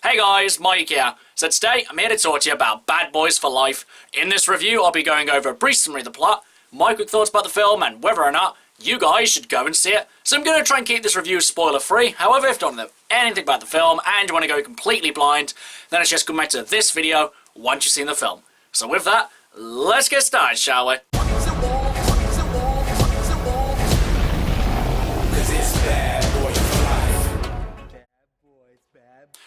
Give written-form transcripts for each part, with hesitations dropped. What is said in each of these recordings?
Hey guys, Mike here. So today I'm here to talk to you about Bad Boys for Life. In this review I'll be going over a brief summary of the plot, my quick thoughts about the film and whether or not you guys should go and see it. So I'm going to try and keep this review spoiler free. However, if you don't know anything about the film and you want to go completely blind, then it's just come back to this video once you've seen the film. So with that, let's get started, shall we?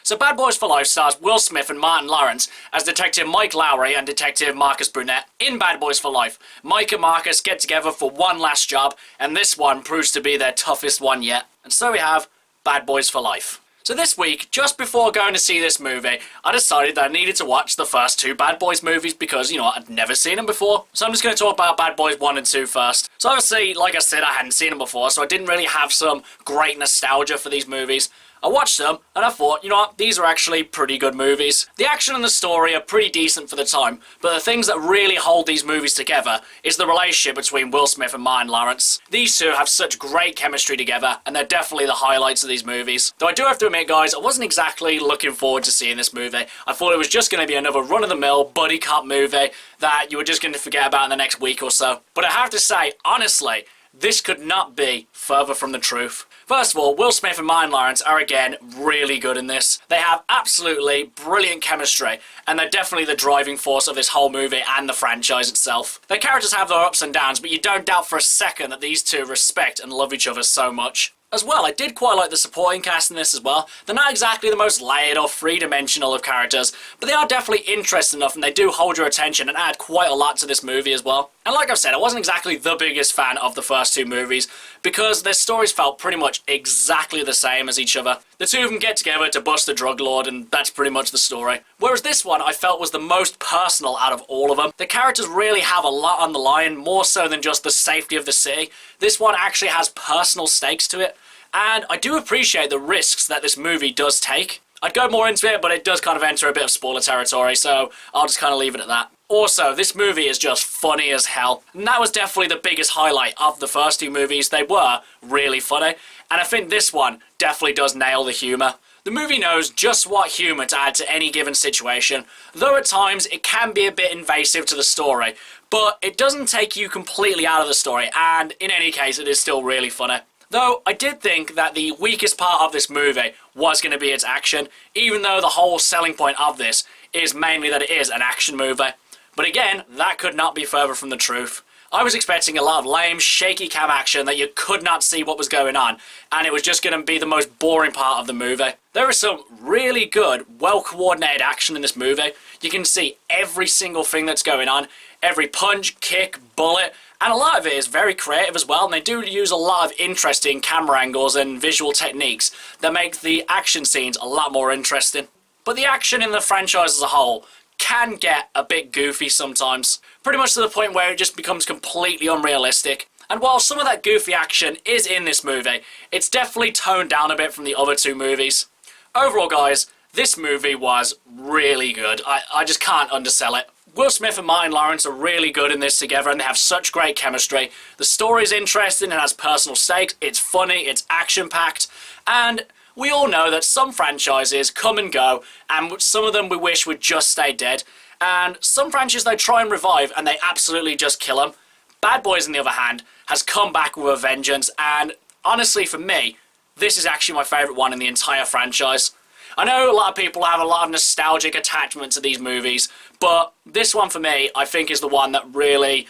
So Bad Boys for Life stars Will Smith and Martin Lawrence as Detective Mike Lowry and Detective Marcus Brunette. In Bad Boys for Life, Mike and Marcus get together for one last job, and this one proves to be their toughest one yet. And so we have Bad Boys for Life. So this week, just before going to see this movie, I decided that I needed to watch the first two Bad Boys movies because, I'd never seen them before. So I'm just going to talk about Bad Boys 1 and 2 first. So obviously, like I said, I hadn't seen them before, so I didn't really have some great nostalgia for these movies. I watched them, and I thought, these are actually pretty good movies. The action and the story are pretty decent for the time, but the things that really hold these movies together is the relationship between Will Smith and Martin Lawrence. These two have such great chemistry together, and they're definitely the highlights of these movies. Though I do have to admit, guys, I wasn't exactly looking forward to seeing this movie. I thought it was just going to be another run-of-the-mill buddy cop movie that you were just going to forget about in the next week or so. But I have to say, honestly, this could not be further from the truth. First of all, Will Smith and Martin Lawrence are again really good in this. They have absolutely brilliant chemistry, and they're definitely the driving force of this whole movie and the franchise itself. Their characters have their ups and downs, but you don't doubt for a second that these two respect and love each other so much. As well, I did quite like the supporting cast in this as well. They're not exactly the most layered or three-dimensional of characters, but they are definitely interesting enough and they do hold your attention and add quite a lot to this movie as well. And like I've said, I wasn't exactly the biggest fan of the first two movies because their stories felt pretty much exactly the same as each other. The two of them get together to bust the drug lord and that's pretty much the story. Whereas this one I felt was the most personal out of all of them. The characters really have a lot on the line, more so than just the safety of the city. This one actually has personal stakes to it. And I do appreciate the risks that this movie does take. I'd go more into it, but it does kind of enter a bit of spoiler territory, so I'll just kind of leave it at that. Also, this movie is just funny as hell. And that was definitely the biggest highlight of the first two movies. They were really funny. And I think this one definitely does nail the humour. The movie knows just what humour to add to any given situation, though at times it can be a bit invasive to the story, but it doesn't take you completely out of the story, and in any case it is still really funny. Though, I did think that the weakest part of this movie was going to be its action, even though the whole selling point of this is mainly that it is an action movie. But again, that could not be further from the truth. I was expecting a lot of lame, shaky cam action that you could not see what was going on, and it was just going to be the most boring part of the movie. There is some really good, well-coordinated action in this movie. You can see every single thing that's going on, every punch, kick, bullet, and a lot of it is very creative as well, and they do use a lot of interesting camera angles and visual techniques that make the action scenes a lot more interesting. But the action in the franchise as a whole can get a bit goofy sometimes, pretty much to the point where it just becomes completely unrealistic. And while some of that goofy action is in this movie, it's definitely toned down a bit from the other two movies. Overall, guys, this movie was really good. I just can't undersell it. Will Smith and Martin Lawrence are really good in this together and they have such great chemistry. The story's interesting, it has personal stakes, it's funny, it's action-packed, and we all know that some franchises come and go, and some of them we wish would just stay dead, and some franchises they try and revive and they absolutely just kill them. Bad Boys, on the other hand, has come back with a vengeance, and honestly for me, this is actually my favourite one in the entire franchise. I know a lot of people have a lot of nostalgic attachment to these movies, but this one for me, I think is the one that really,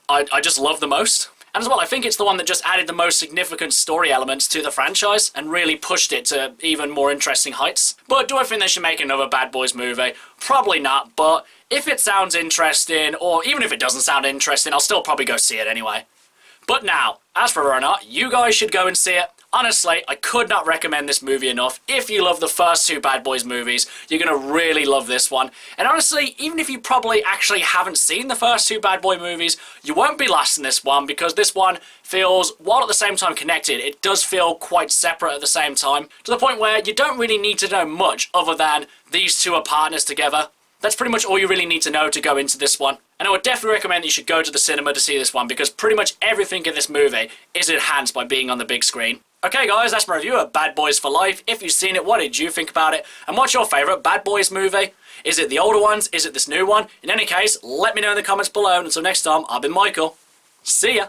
I just love the most. And as well, I think it's the one that just added the most significant story elements to the franchise and really pushed it to even more interesting heights. But do I think they should make another Bad Boys movie? Probably not, but if it sounds interesting, or even if it doesn't sound interesting, I'll still probably go see it anyway. But now, as for whether or not you guys should go and see it, honestly, I could not recommend this movie enough. If you love the first two Bad Boys movies, you're going to really love this one. And honestly, even if you probably actually haven't seen the first two Bad Boy movies, you won't be lost in this one because this one feels, while at the same time connected, it does feel quite separate at the same time, to the point where you don't really need to know much other than these two are partners together. That's pretty much all you really need to know to go into this one. And I would definitely recommend that you should go to the cinema to see this one because pretty much everything in this movie is enhanced by being on the big screen. Okay guys, that's my review of Bad Boys for Life. If you've seen it, what did you think about it? And what's your favourite Bad Boys movie? Is it the older ones? Is it this new one? In any case, let me know in the comments below. And until next time, I've been Michael. See ya!